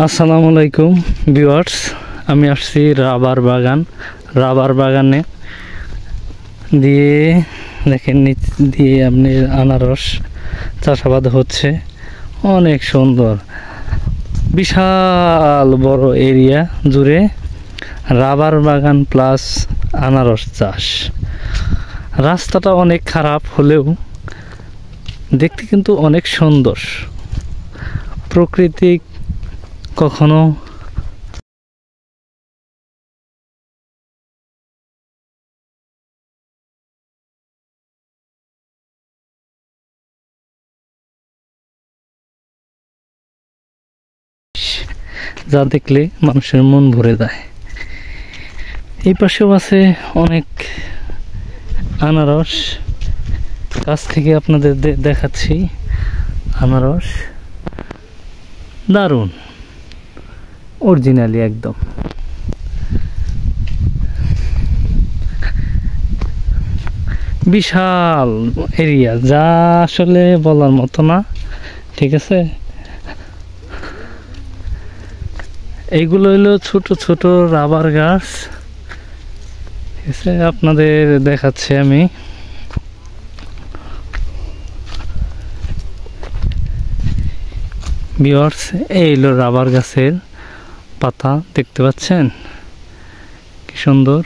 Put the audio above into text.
আসসালামু আলাইকুম ভিউয়ার্স, আমি আসছি রাবার বাগানে দিয়ে দেখেন নিচ দিয়ে আপনি আনারস চাষাবাদ হচ্ছে। অনেক সুন্দর, বিশাল বড় এরিয়া জুড়ে রাবার বাগান প্লাস আনারস চাষ। রাস্তাটা অনেক খারাপ হলেও দেখতে কিন্তু অনেক সুন্দর। প্রকৃতি কখনো যা দেখলে মানুষের মন ভরে যায়। এই পাশেও আছে অনেক আনারস, কাছ থেকে আপনাদের দেখাচ্ছি। আনারস দারুণ, অরিজিনালি একদম। বিশাল এরিয়া, যা আসলে বলার মতো না। ঠিক আছে, এইগুলো হলো ছোট ছোট রাবার গাছ। ঠিক আছে, আপনাদের দেখাচ্ছি আমি। ভিউয়ার্স, এই হলো রাবার গাছের পাতা, দেখতে পাচ্ছেন কি সুন্দর।